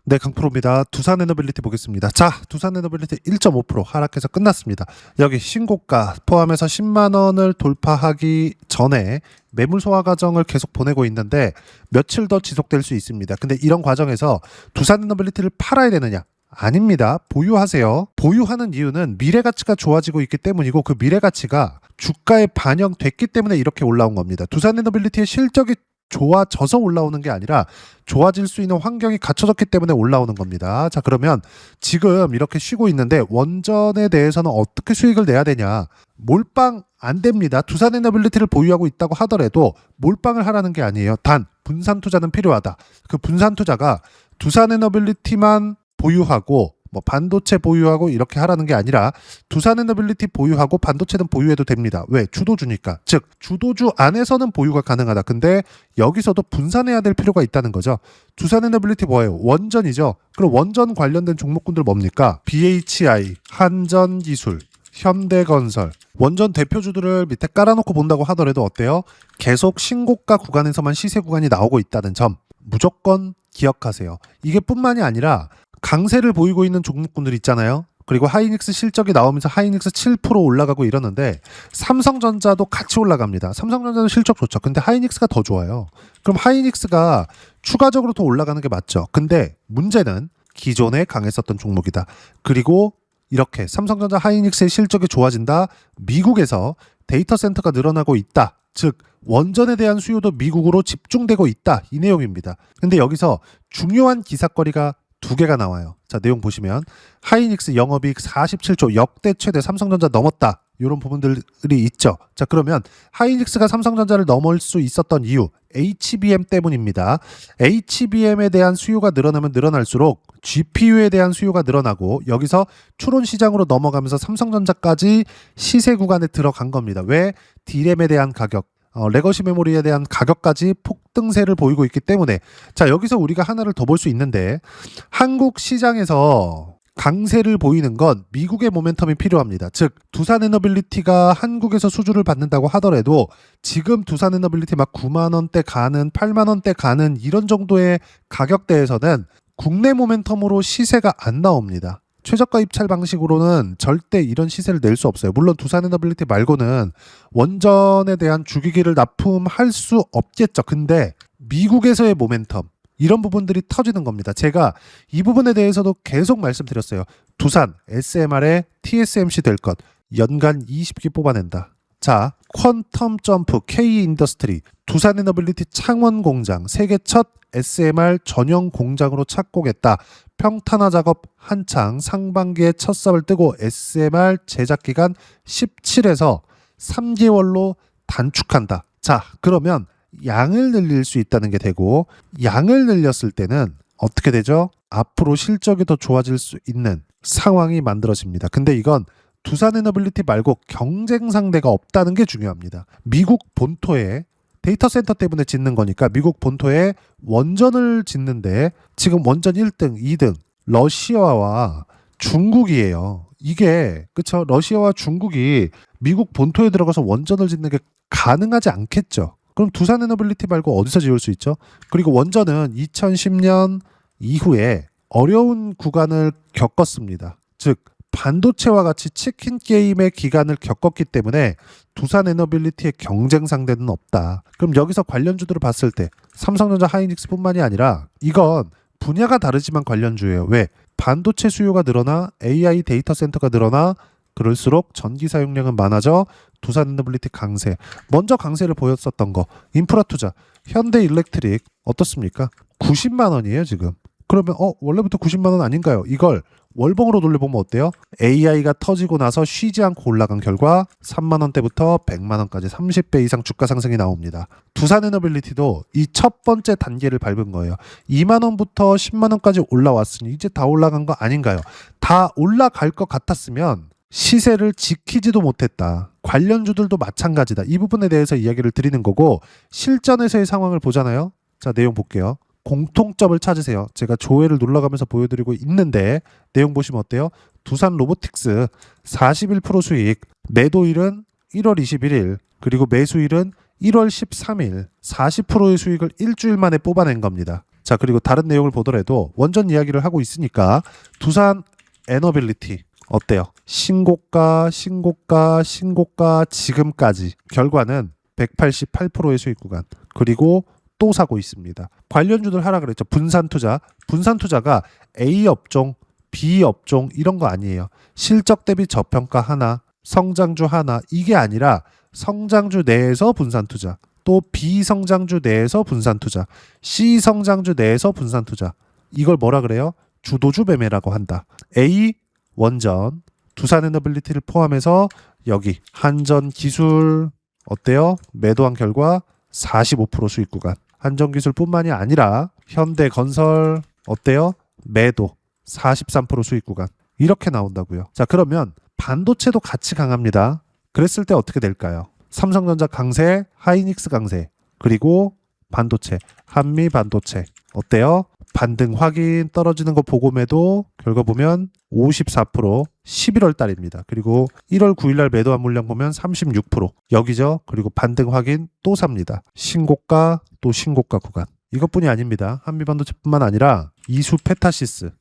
네, 강프로입니다. 두산에너빌리티 보겠습니다. 자, 두산에너빌리티 1.5% 하락해서 끝났습니다. 여기 신고가 포함해서 10만 원을 돌파하기 전에 매물 소화 과정을 계속 보내고 있는데 며칠 더 지속될 수 있습니다. 근데 이런 과정에서 두산에너빌리티를 팔아야 되느냐? 아닙니다. 보유하세요. 보유하는 이유는 미래 가치가 좋아지고 있기 때문이고 그 미래 가치가 주가에 반영됐기 때문에 이렇게 올라온 겁니다. 두산에너빌리티의 실적이 좋아져서 올라오는 게 아니라 좋아질 수 있는 환경이 갖춰졌기 때문에 올라오는 겁니다. 자, 그러면 지금 이렇게 쉬고 있는데 원전에 대해서는 어떻게 수익을 내야 되냐? 몰빵 안 됩니다. 두산에너빌리티를 보유하고 있다고 하더라도 몰빵을 하라는 게 아니에요. 단 분산 투자는 필요하다. 그 분산 투자가 두산에너빌리티만 보유하고 반도체 보유하고 이렇게 하라는 게 아니라 두산에너빌리티 보유하고 반도체는 보유해도 됩니다. 왜? 주도주니까. 즉 주도주 안에서는 보유가 가능하다. 근데 여기서도 분산해야 될 필요가 있다는 거죠. 두산에너빌리티 뭐예요? 원전이죠. 그럼 원전 관련된 종목군들 뭡니까? BHI, 한전기술, 현대건설, 원전 대표주들을 밑에 깔아놓고 본다고 하더라도 어때요? 계속 신고가 구간에서만 시세 구간이 나오고 있다는 점 무조건 기억하세요. 이게 뿐만이 아니라 강세를 보이고 있는 종목군들 있잖아요. 그리고 하이닉스 실적이 나오면서 하이닉스 7% 올라가고 이러는데 삼성전자도 같이 올라갑니다. 삼성전자도 실적 좋죠. 근데 하이닉스가 더 좋아요. 그럼 하이닉스가 추가적으로 더 올라가는 게 맞죠. 근데 문제는 기존에 강했었던 종목이다. 그리고 이렇게 삼성전자 하이닉스의 실적이 좋아진다. 미국에서 데이터 센터가 늘어나고 있다. 즉 원전에 대한 수요도 미국으로 집중되고 있다. 이 내용입니다. 근데 여기서 중요한 기사거리가 두 개가 나와요. 자, 내용 보시면 하이닉스 영업이익 47조 역대 최대 삼성전자 넘었다. 이런 부분들이 있죠. 자, 그러면 하이닉스가 삼성전자를 넘을 수 있었던 이유 HBM 때문입니다. HBM에 대한 수요가 늘어나면 늘어날수록 GPU에 대한 수요가 늘어나고 여기서 추론 시장으로 넘어가면서 삼성전자까지 시세 구간에 들어간 겁니다. 왜? D램에 대한 가격, 레거시 메모리에 대한 가격까지 폭등세를 보이고 있기 때문에 자, 여기서 우리가 하나를 더 볼 수 있는데 한국 시장에서 강세를 보이는 건 미국의 모멘텀이 필요합니다. 즉 두산에너빌리티가 한국에서 수주를 받는다고 하더라도 지금 두산에너빌리티 막 9만 원대 가는 8만 원대 가는 이런 정도의 가격대에서는 국내 모멘텀으로 시세가 안 나옵니다. 최저가 입찰 방식으로는 절대 이런 시세를 낼 수 없어요. 물론 두산에너빌리티 말고는 원전에 대한 주기기를 납품할 수 없겠죠. 근데 미국에서의 모멘텀 이런 부분들이 터지는 겁니다. 제가 이 부분에 대해서도 계속 말씀드렸어요. 두산 SMR의 TSMC 될 것 연간 20기 뽑아낸다. 자, 퀀텀 점프 K인더스트리 두산에너빌리티 창원 공장 세계 첫 SMR 전용 공장으로 착공했다. 평탄화 작업 한창 상반기에 첫 삽을 뜨고 SMR 제작 기간 17에서 3개월로 단축한다. 자, 그러면 양을 늘릴 수 있다는 게 되고 양을 늘렸을 때는 어떻게 되죠? 앞으로 실적이 더 좋아질 수 있는 상황이 만들어집니다. 근데 이건 두산에너빌리티 말고 경쟁 상대가 없다는 게 중요합니다. 미국 본토에 데이터 센터 때문에 짓는 거니까 미국 본토에 원전을 짓는데 지금 원전 1등, 2등 러시아와 중국이에요. 이게 그쵸? 러시아와 중국이 미국 본토에 들어가서 원전을 짓는 게 가능하지 않겠죠. 그럼 두산에너빌리티 말고 어디서 지을 수 있죠? 그리고 원전은 2010년 이후에 어려운 구간을 겪었습니다. 즉 반도체와 같이 치킨 게임의 기간을 겪었기 때문에 두산에너빌리티의 경쟁 상대는 없다. 그럼 여기서 관련주들을 봤을 때 삼성전자 하이닉스뿐만이 아니라 이건 분야가 다르지만 관련주예요. 왜? 반도체 수요가 늘어나 AI 데이터 센터가 늘어나 그럴수록 전기 사용량은 많아져 두산에너빌리티 강세. 먼저 강세를 보였었던 거 인프라 투자 현대일렉트릭 어떻습니까? 90만 원이에요 지금. 그러면 원래부터 90만 원 아닌가요? 이걸 월봉으로 돌려보면 어때요? AI가 터지고 나서 쉬지 않고 올라간 결과 3만 원대부터 100만 원까지 30배 이상 주가 상승이 나옵니다. 두산에너빌리티도 이 첫 번째 단계를 밟은 거예요. 2만 원부터 10만 원까지 올라왔으니 이제 다 올라간 거 아닌가요? 다 올라갈 것 같았으면 시세를 지키지도 못했다. 관련주들도 마찬가지다. 이 부분에 대해서 이야기를 드리는 거고 실전에서의 상황을 보잖아요. 자, 내용 볼게요. 공통점을 찾으세요. 제가 조회를 눌러가면서 보여드리고 있는데 내용 보시면 어때요? 두산 로보틱스 41% 수익, 매도일은 1월 21일, 그리고 매수일은 1월 13일 40%의 수익을 일주일 만에 뽑아낸 겁니다. 자, 그리고 다른 내용을 보더라도 원전 이야기를 하고 있으니까 두산 에너빌리티 어때요? 신고가, 신고가, 신고가 지금까지 결과는 188%의 수익 구간. 그리고 또 사고 있습니다. 관련주들 하라 그랬죠. 분산투자. 분산투자가 A 업종, B 업종 이런 거 아니에요. 실적 대비 저평가 하나, 성장주 하나 이게 아니라 성장주 내에서 분산투자. 또 B 성장주 내에서 분산투자. C 성장주 내에서 분산투자. 이걸 뭐라 그래요? 주도주 매매라고 한다. A 원전, 두산에너빌리티를 포함해서 여기 한전기술 어때요? 매도한 결과 45% 수익 구간. 한전기술뿐만이 아니라 현대건설 어때요? 매도 43% 수익 구간. 이렇게 나온다고요. 자, 그러면 반도체도 같이 강합니다. 그랬을 때 어떻게 될까요? 삼성전자 강세, 하이닉스 강세, 그리고 반도체, 한미 반도체 어때요? 반등 확인 떨어지는 거 보고 매도 결과 보면 54% 11월 달입니다. 그리고 1월 9일 날 매도한 물량 보면 36% 여기죠. 그리고 반등 확인 또 삽니다. 신고가 또 신고가 구간. 이것뿐이 아닙니다. 한미 반도체뿐만 아니라 이수페타시스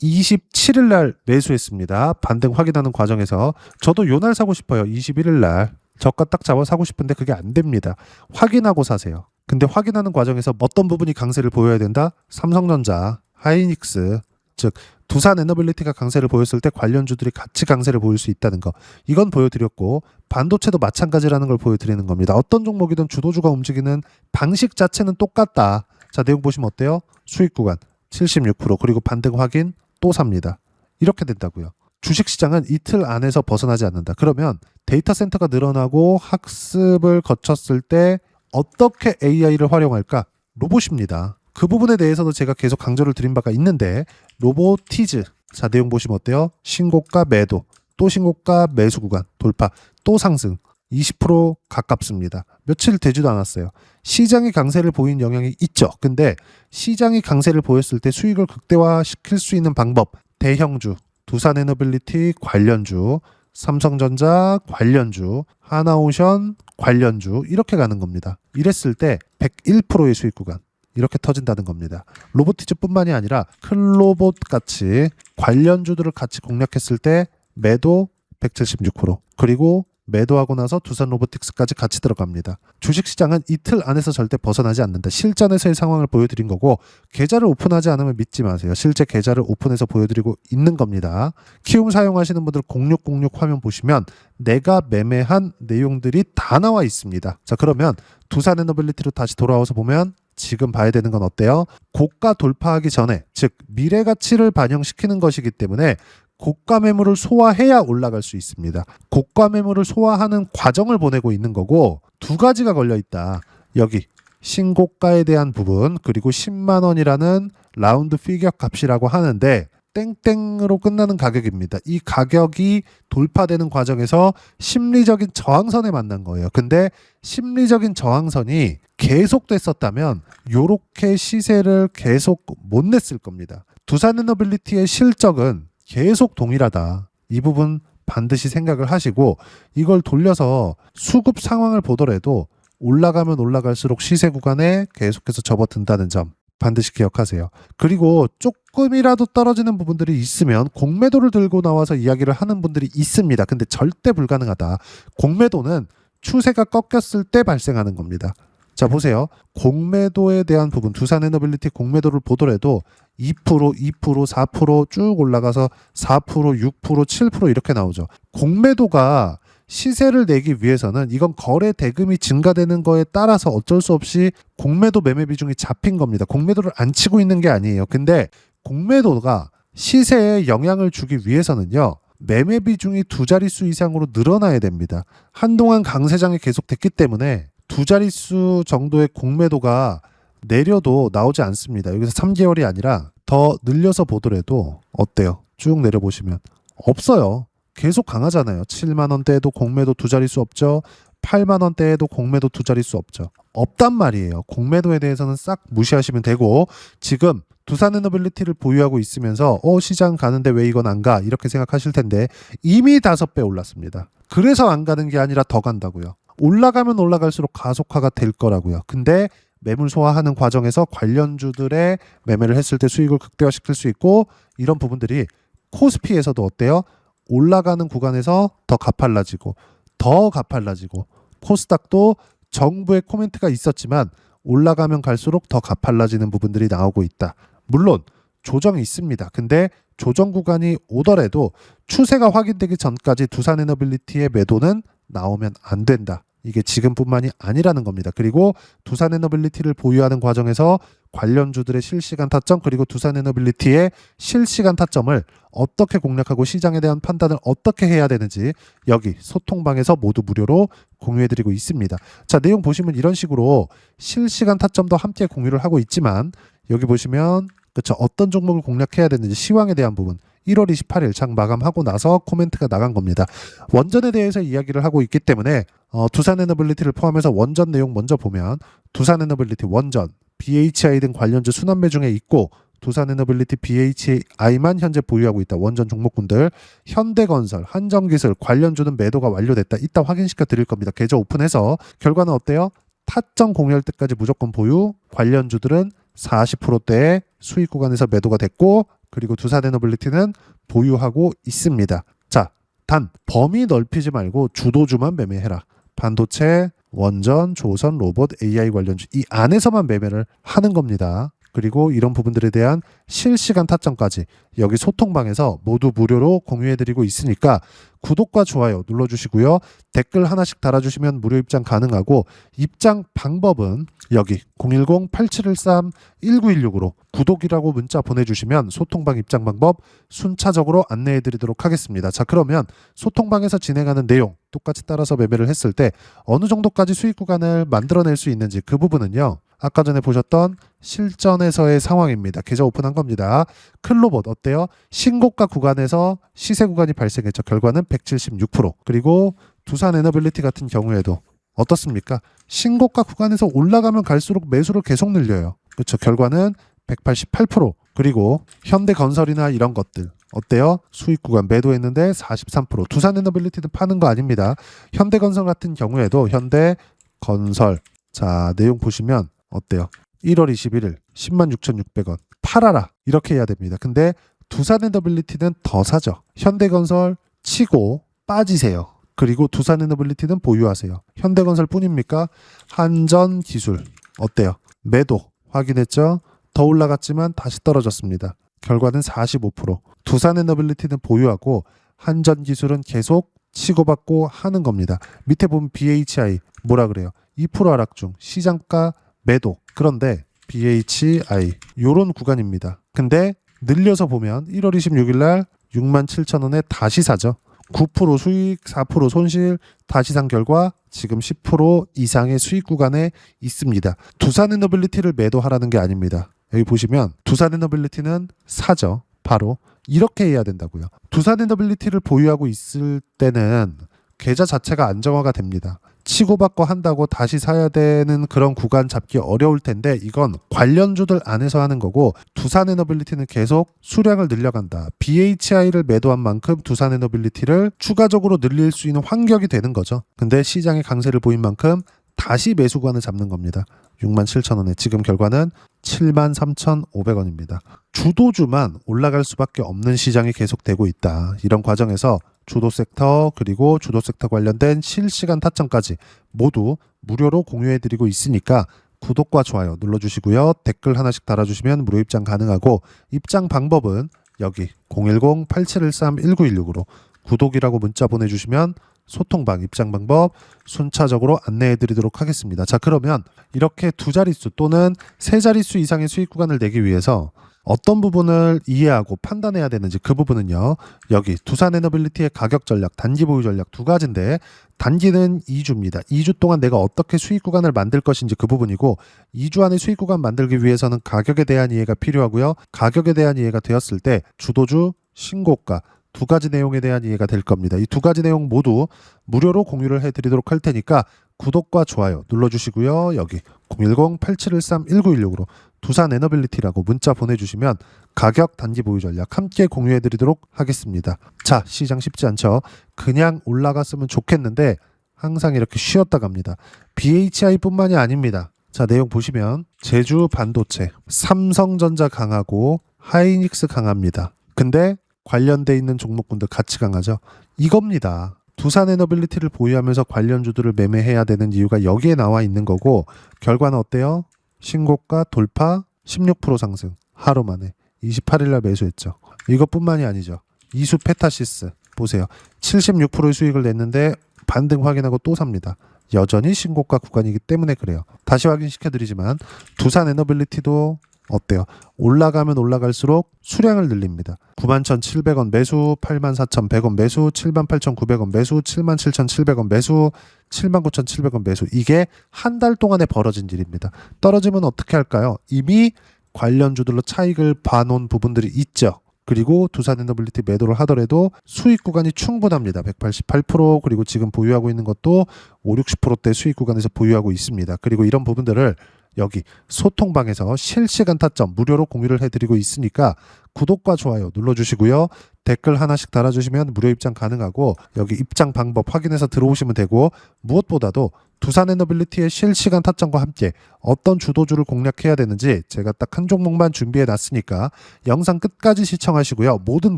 27일 날 매수했습니다. 반등 확인하는 과정에서 저도 요 날 사고 싶어요. 21일 날 저가 딱 잡아 사고 싶은데 그게 안 됩니다. 확인하고 사세요. 근데 확인하는 과정에서 어떤 부분이 강세를 보여야 된다? 삼성전자, 하이닉스, 즉 두산에너빌리티가 강세를 보였을 때 관련주들이 같이 강세를 보일 수 있다는 거. 이건 보여드렸고 반도체도 마찬가지라는 걸 보여드리는 겁니다. 어떤 종목이든 주도주가 움직이는 방식 자체는 똑같다. 자, 내용 보시면 어때요? 수익 구간 76% 그리고 반등 확인 또 삽니다. 이렇게 된다고요. 주식시장은 이틀 안에서 벗어나지 않는다. 그러면 데이터 센터가 늘어나고 학습을 거쳤을 때 어떻게 AI를 활용할까? 로봇입니다. 그 부분에 대해서도 제가 계속 강조를 드린 바가 있는데 로보티즈. 자, 내용 보시면 어때요? 신고가 매도, 또 신고가 매수 구간 돌파, 또 상승 20% 가깝습니다. 며칠 되지도 않았어요. 시장이 강세를 보인 영향이 있죠. 근데 시장이 강세를 보였을 때 수익을 극대화시킬 수 있는 방법 대형주, 두산에너빌리티 관련주, 삼성전자 관련주, 하나오션 관련주 이렇게 가는 겁니다. 이랬을 때 101%의 수익 구간 이렇게 터진다는 겁니다. 로보티즈뿐만이 아니라 클로봇 같이 관련주들을 같이 공략했을 때 매도 176% 그리고 매도하고 나서 두산 로보틱스까지 같이 들어갑니다. 주식시장은 이틀 안에서 절대 벗어나지 않는다. 실전에서의 상황을 보여드린 거고 계좌를 오픈하지 않으면 믿지 마세요. 실제 계좌를 오픈해서 보여드리고 있는 겁니다. 키움 사용하시는 분들 0606 화면 보시면 내가 매매한 내용들이 다 나와 있습니다. 자, 그러면 두산에너빌리티로 다시 돌아와서 보면 지금 봐야 되는 건 어때요? 고가 돌파하기 전에 즉 미래 가치를 반영시키는 것이기 때문에 고가 매물을 소화해야 올라갈 수 있습니다. 고가 매물을 소화하는 과정을 보내고 있는 거고 두 가지가 걸려 있다. 여기 신고가에 대한 부분 그리고 10만 원이라는 라운드 피겨 값이라고 하는데 땡땡으로 끝나는 가격입니다. 이 가격이 돌파되는 과정에서 심리적인 저항선에 만난 거예요. 근데 심리적인 저항선이 계속됐었다면 요렇게 시세를 계속 못 냈을 겁니다. 두산에너빌리티의 실적은 계속 동일하다. 이 부분 반드시 생각을 하시고 이걸 돌려서 수급 상황을 보더라도 올라가면 올라갈수록 시세 구간에 계속해서 접어든다는 점 반드시 기억하세요. 그리고 조금이라도 떨어지는 부분들이 있으면 공매도를 들고 나와서 이야기를 하는 분들이 있습니다. 근데 절대 불가능하다. 공매도는 추세가 꺾였을 때 발생하는 겁니다. 자, 보세요. 공매도에 대한 부분 두산에너빌리티 공매도를 보더라도 2%, 4%쭉 올라가서 4%, 6%, 7% 이렇게 나오죠. 공매도가 시세를 내기 위해서는 이건 거래 대금이 증가되는 거에 따라서 어쩔 수 없이 공매도 매매 비중이 잡힌 겁니다. 공매도를 안 치고 있는 게 아니에요. 근데 공매도가 시세에 영향을 주기 위해서는요. 매매 비중이 두 자릿수 이상으로 늘어나야 됩니다. 한동안 강세장이 계속됐기 때문에 두 자릿수 정도의 공매도가 내려도 나오지 않습니다. 여기서 3개월이 아니라 더 늘려서 보더라도 어때요? 쭉 내려보시면 없어요. 계속 강하잖아요. 7만 원대에도 공매도 두 자릿수 없죠. 8만 원대에도 공매도 두 자릿수 없죠. 없단 말이에요. 공매도에 대해서는 싹 무시하시면 되고 지금 두산에너빌리티를 보유하고 있으면서 시장 가는데 왜 이건 안 가? 이렇게 생각하실 텐데 이미 5배 올랐습니다. 그래서 안 가는 게 아니라 더 간다고요. 올라가면 올라갈수록 가속화가 될 거라고요. 근데 매물 소화하는 과정에서 관련주들의 매매를 했을 때 수익을 극대화시킬 수 있고, 이런 부분들이 코스피에서도 어때요? 올라가는 구간에서 더 가팔라지고 더 가팔라지고, 코스닥도 정부의 코멘트가 있었지만 올라가면 갈수록 더 가팔라지는 부분들이 나오고 있다. 물론 조정이 있습니다. 근데 조정 구간이 오더라도 추세가 확인되기 전까지 두산에너빌리티의 매도는 나오면 안 된다. 이게 지금뿐만이 아니라는 겁니다. 그리고 두산에너빌리티를 보유하는 과정에서 관련주들의 실시간 타점, 그리고 두산에너빌리티의 실시간 타점을 어떻게 공략하고 시장에 대한 판단을 어떻게 해야 되는지 여기 소통방에서 모두 무료로 공유해드리고 있습니다. 자, 내용 보시면 이런 식으로 실시간 타점도 함께 공유를 하고 있지만, 여기 보시면 그렇죠, 어떤 종목을 공략해야 되는지 시황에 대한 부분 1월 28일 장 마감하고 나서 코멘트가 나간 겁니다. 원전에 대해서 이야기를 하고 있기 때문에 두산에너빌리티를 포함해서 원전 내용 먼저 보면, 두산에너빌리티 원전, BHI 등 관련주 순환매 중에 있고, 두산에너빌리티 BHI만 현재 보유하고 있다. 원전 종목군들, 현대건설, 한정기술 관련주는 매도가 완료됐다. 이따 확인시켜 드릴 겁니다. 계좌 오픈해서 결과는 어때요? 타점 공유할 때까지 무조건 보유, 관련주들은 40%대의 수익 구간에서 매도가 됐고, 그리고 두산에너빌리티는 보유하고 있습니다. 자, 단 범위 넓히지 말고 주도주만 매매해라. 반도체, 원전, 조선, 로봇, AI 관련주 이 안에서만 매매를 하는 겁니다. 그리고 이런 부분들에 대한 실시간 타점까지 여기 소통방에서 모두 무료로 공유해드리고 있으니까 구독과 좋아요 눌러주시고요. 댓글 하나씩 달아주시면 무료 입장 가능하고, 입장 방법은 여기 010-8713-1916으로 구독이라고 문자 보내주시면 소통방 입장 방법 순차적으로 안내해드리도록 하겠습니다. 자, 그러면 소통방에서 진행하는 내용 똑같이 따라서 매매를 했을 때 어느 정도까지 수익 구간을 만들어낼 수 있는지, 그 부분은요 아까 전에 보셨던 실전에서의 상황입니다. 계좌 오픈한 겁니다. 클로봇 어때요? 신고가 구간에서 시세 구간이 발생했죠. 결과는 176%. 그리고 두산에너빌리티 같은 경우에도 어떻습니까? 신고가 구간에서 올라가면 갈수록 매수를 계속 늘려요. 그렇죠. 결과는 188%. 그리고 현대건설이나 이런 것들 어때요? 수익 구간 매도했는데 43%. 두산에너빌리티는 파는 거 아닙니다. 현대건설 같은 경우에도 현대건설, 자 내용 보시면 어때요? 1월 21일 106,600원 팔아라 이렇게 해야 됩니다. 근데 두산에너빌리티는 더 사죠. 현대건설 치고 빠지세요. 그리고 두산에너빌리티는 보유하세요. 현대건설 뿐입니까? 한전기술 어때요? 매도 확인했죠? 더 올라갔지만 다시 떨어졌습니다. 결과는 45%. 두산에너빌리티는 보유하고 한전기술은 계속 치고받고 하는 겁니다. 밑에 보면 BHI 뭐라 그래요? 2% 하락 중, 시장가 매도. 그런데 BHI 요런 구간입니다. 근데 늘려서 보면 1월 26일 날 67,000원에 다시 사죠. 9% 수익, 4% 손실, 다시 산 결과 지금 10% 이상의 수익 구간에 있습니다. 두산에너빌리티를 매도하라는 게 아닙니다. 여기 보시면 두산에너빌리티는 사죠. 바로 이렇게 해야 된다고요. 두산에너빌리티를 보유하고 있을 때는 계좌 자체가 안정화가 됩니다. 치고받고 한다고 다시 사야 되는 그런 구간 잡기 어려울 텐데, 이건 관련주들 안에서 하는 거고, 두산에너빌리티는 계속 수량을 늘려간다. BHI를 매도한 만큼 두산에너빌리티를 추가적으로 늘릴 수 있는 환경이 되는 거죠. 근데 시장의 강세를 보인 만큼 다시 매수 구간을 잡는 겁니다. 67,000원에 지금 결과는 73,500원입니다. 주도주만 올라갈 수밖에 없는 시장이 계속되고 있다. 이런 과정에서 주도 섹터 그리고 주도 섹터 관련된 실시간 타점까지 모두 무료로 공유해드리고 있으니까 구독과 좋아요 눌러주시고요. 댓글 하나씩 달아주시면 무료 입장 가능하고, 입장 방법은 여기 010-8713-1916으로 구독이라고 문자 보내주시면 소통방 입장 방법 순차적으로 안내해드리도록 하겠습니다. 자, 그러면 이렇게 두 자릿수 또는 세 자릿수 이상의 수익 구간을 내기 위해서 어떤 부분을 이해하고 판단해야 되는지, 그 부분은요 여기 두산에너빌리티의 가격 전략, 단기 보유 전략 두 가지인데, 단기는 2주입니다. 2주 동안 내가 어떻게 수익 구간을 만들 것인지 그 부분이고, 2주 안에 수익 구간 만들기 위해서는 가격에 대한 이해가 필요하고요. 가격에 대한 이해가 되었을 때 주도주, 신고가 두 가지 내용에 대한 이해가 될 겁니다. 이 두 가지 내용 모두 무료로 공유를 해드리도록 할 테니까 구독과 좋아요 눌러주시고요. 여기 010-8713-1916으로 두산에너빌리티라고 문자 보내주시면 가격 단기 보유 전략 함께 공유해드리도록 하겠습니다. 자, 시장 쉽지 않죠? 그냥 올라갔으면 좋겠는데 항상 이렇게 쉬었다 갑니다. BHI 뿐만이 아닙니다. 자, 내용 보시면 제주 반도체, 삼성전자 강하고 하이닉스 강합니다. 근데 관련돼 있는 종목군들 같이 강하죠. 이겁니다. 두산에너빌리티를 보유하면서 관련주들을 매매해야 되는 이유가 여기에 나와 있는 거고, 결과는 어때요? 신고가 돌파, 16% 상승. 하루 만에 28일 날 매수했죠. 이것뿐만이 아니죠. 이수 페타시스 보세요. 76%의 수익을 냈는데 반등 확인하고 또 삽니다. 여전히 신고가 구간이기 때문에 그래요. 다시 확인시켜드리지만 두산에너빌리티도 어때요? 올라가면 올라갈수록 수량을 늘립니다. 91,700원 매수, 84,100원 매수, 78,900원 매수, 77,700원 매수, 79,700원 매수. 이게 한 달 동안에 벌어진 일입니다. 떨어지면 어떻게 할까요? 이미 관련주들로 차익을 봐놓은 부분들이 있죠. 그리고 두산에너빌리티 매도를 하더라도 수익 구간이 충분합니다. 188%, 그리고 지금 보유하고 있는 것도 5, 60%대 수익 구간에서 보유하고 있습니다. 그리고 이런 부분들을 여기 소통방에서 실시간 타점 무료로 공유를 해드리고 있으니까 구독과 좋아요 눌러주시고요. 댓글 하나씩 달아주시면 무료 입장 가능하고, 여기 입장 방법 확인해서 들어오시면 되고, 무엇보다도 두산에너빌리티의 실시간 타점과 함께 어떤 주도주를 공략해야 되는지 제가 딱 한 종목만 준비해 놨으니까 영상 끝까지 시청하시고요. 모든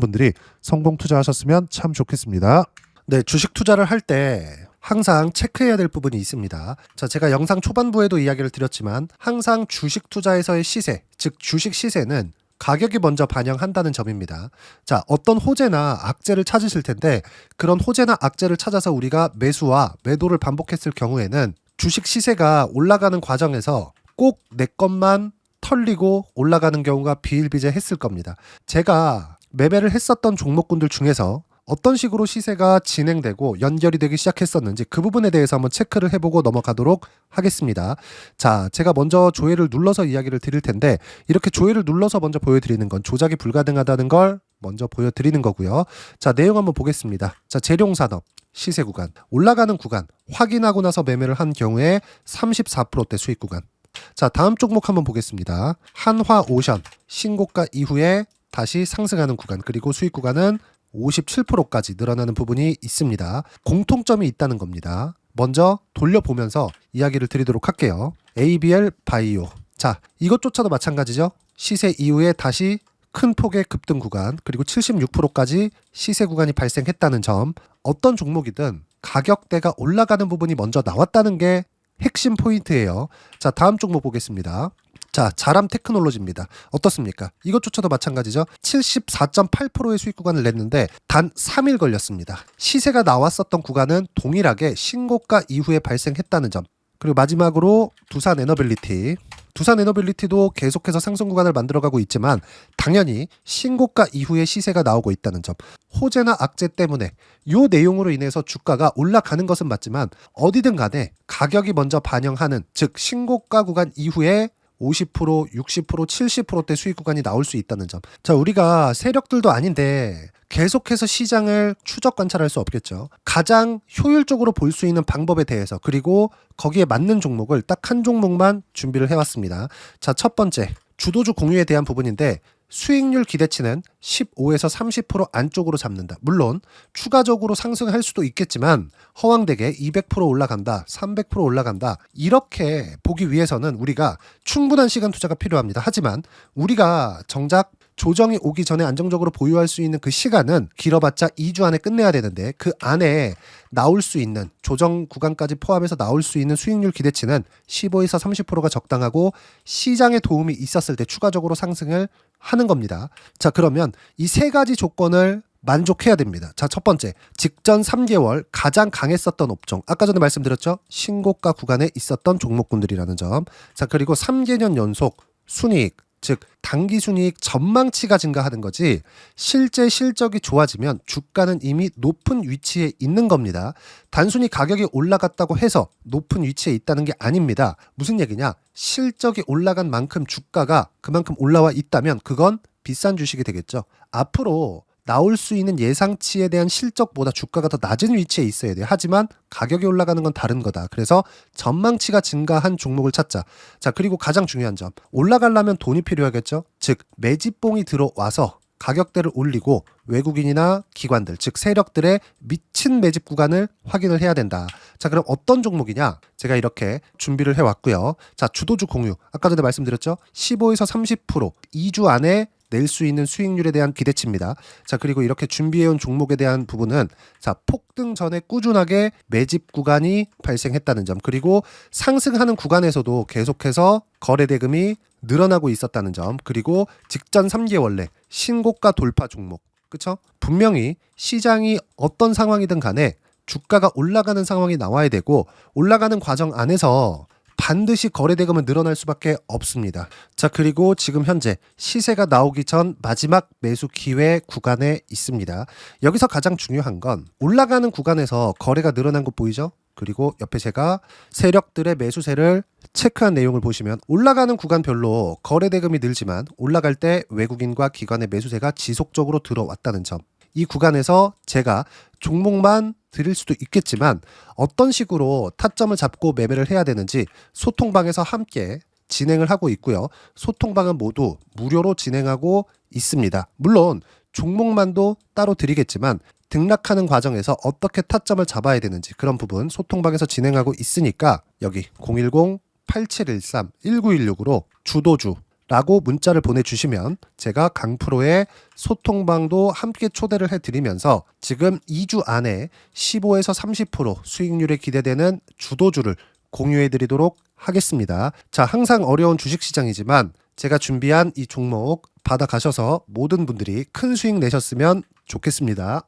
분들이 성공 투자하셨으면 참 좋겠습니다. 네, 주식 투자를 할 때 항상 체크해야 될 부분이 있습니다. 자, 제가 영상 초반부에도 이야기를 드렸지만 항상 주식 투자에서의 시세, 즉 주식 시세는 가격이 먼저 반영한다는 점입니다. 자, 어떤 호재나 악재를 찾으실 텐데, 그런 호재나 악재를 찾아서 우리가 매수와 매도를 반복했을 경우에는 주식 시세가 올라가는 과정에서 꼭 내 것만 털리고 올라가는 경우가 비일비재했을 겁니다. 제가 매매를 했었던 종목군들 중에서 어떤 식으로 시세가 진행되고 연결이 되기 시작했었는지 그 부분에 대해서 한번 체크를 해보고 넘어가도록 하겠습니다. 자, 제가 먼저 조회를 눌러서 이야기를 드릴 텐데, 이렇게 조회를 눌러서 먼저 보여드리는 건 조작이 불가능하다는 걸 먼저 보여드리는 거고요. 자, 내용 한번 보겠습니다. 자, 재룡산업 시세 구간, 올라가는 구간 확인하고 나서 매매를 한 경우에 34%대 수익 구간. 자, 다음 종목 한번 보겠습니다. 한화오션 신고가 이후에 다시 상승하는 구간, 그리고 수익 구간은 57%까지 늘어나는 부분이 있습니다. 공통점이 있다는 겁니다. 먼저 돌려보면서 이야기를 드리도록 할게요. ABL 바이오. 자, 이것조차도 마찬가지죠. 시세 이후에 다시 큰 폭의 급등 구간, 그리고 76%까지 시세 구간이 발생했다는 점. 어떤 종목이든 가격대가 올라가는 부분이 먼저 나왔다는 게 핵심 포인트예요. 자, 다음 종목 보겠습니다. 자, 자람 테크놀로지입니다. 어떻습니까? 이것조차도 마찬가지죠. 74.8%의 수익 구간을 냈는데 단 3일 걸렸습니다. 시세가 나왔었던 구간은 동일하게 신고가 이후에 발생했다는 점. 그리고 마지막으로 두산에너빌리티. 두산에너빌리티도 계속해서 상승 구간을 만들어가고 있지만 당연히 신고가 이후에 시세가 나오고 있다는 점. 호재나 악재 때문에 이 내용으로 인해서 주가가 올라가는 것은 맞지만 어디든 간에 가격이 먼저 반영하는, 즉 신고가 구간 이후에 50%, 60%, 70%대 수익 구간이 나올 수 있다는 점. 자, 우리가 세력들도 아닌데 계속해서 시장을 추적 관찰할 수 없겠죠. 가장 효율적으로 볼 수 있는 방법에 대해서, 그리고 거기에 맞는 종목을 딱 한 종목만 준비를 해왔습니다. 자, 첫 번째 주도주 공유에 대한 부분인데, 수익률 기대치는 15에서 30% 안쪽으로 잡는다. 물론 추가적으로 상승할 수도 있겠지만 허황되게 200% 올라간다, 300% 올라간다, 이렇게 보기 위해서는 우리가 충분한 시간 투자가 필요합니다. 하지만 우리가 정작 조정이 오기 전에 안정적으로 보유할 수 있는 그 시간은 길어봤자 2주 안에 끝내야 되는데, 그 안에 나올 수 있는 조정 구간까지 포함해서 나올 수 있는 수익률 기대치는 15에서 30%가 적당하고 시장에 도움이 있었을 때 추가적으로 상승을 하는 겁니다. 자, 그러면 이 세 가지 조건을 만족해야 됩니다. 자, 첫 번째, 직전 3개월 가장 강했었던 업종. 아까 전에 말씀드렸죠? 신고가 구간에 있었던 종목군들이라는 점. 자, 그리고 3개년 연속 순이익, 즉 단기 순이익 전망치가 증가하는 거지, 실제 실적이 좋아지면 주가는 이미 높은 위치에 있는 겁니다. 단순히 가격이 올라갔다고 해서 높은 위치에 있다는 게 아닙니다. 무슨 얘기냐? 실적이 올라간 만큼 주가가 그만큼 올라와 있다면 그건 비싼 주식이 되겠죠. 앞으로 나올 수 있는 예상치에 대한 실적보다 주가가 더 낮은 위치에 있어야 돼요. 하지만 가격이 올라가는 건 다른 거다. 그래서 전망치가 증가한 종목을 찾자. 자, 그리고 가장 중요한 점, 올라가려면 돈이 필요하겠죠. 즉 매집봉이 들어와서 가격대를 올리고 외국인이나 기관들, 즉 세력들의 미친 매집 구간을 확인을 해야 된다. 자, 그럼 어떤 종목이냐? 제가 이렇게 준비를 해왔고요. 자, 주도주 공유. 아까 전에 말씀드렸죠? 15에서 30% 2주 안에 낼 수 있는 수익률에 대한 기대치입니다. 자, 그리고 이렇게 준비해온 종목에 대한 부분은 자, 폭등 전에 꾸준하게 매집 구간이 발생했다는 점, 그리고 상승하는 구간에서도 계속해서 거래 대금이 늘어나고 있었다는 점, 그리고 직전 3개월 내 신고가 돌파 종목. 그쵸? 분명히 시장이 어떤 상황이든 간에 주가가 올라가는 상황이 나와야 되고, 올라가는 과정 안에서 반드시 거래 대금은 늘어날 수밖에 없습니다. 자, 그리고 지금 현재 시세가 나오기 전 마지막 매수 기회 구간에 있습니다. 여기서 가장 중요한 건 올라가는 구간에서 거래가 늘어난 거 보이죠? 그리고 옆에 제가 세력들의 매수세를 체크한 내용을 보시면 올라가는 구간별로 거래 대금이 늘지만 올라갈 때 외국인과 기관의 매수세가 지속적으로 들어왔다는 점. 이 구간에서 제가 종목만 드릴 수도 있겠지만 어떤 식으로 타점을 잡고 매매를 해야 되는지 소통방에서 함께 진행을 하고 있고요. 소통방은 모두 무료로 진행하고 있습니다. 물론 종목만도 따로 드리겠지만 등락하는 과정에서 어떻게 타점을 잡아야 되는지 그런 부분 소통방에서 진행하고 있으니까 여기 010-8713-1916으로 주도주 라고 문자를 보내주시면 제가 강프로의 소통방도 함께 초대를 해드리면서 지금 2주 안에 15에서 30% 수익률에 기대되는 주도주를 공유해드리도록 하겠습니다. 자, 항상 어려운 주식시장이지만 제가 준비한 이 종목 받아가셔서 모든 분들이 큰 수익 내셨으면 좋겠습니다.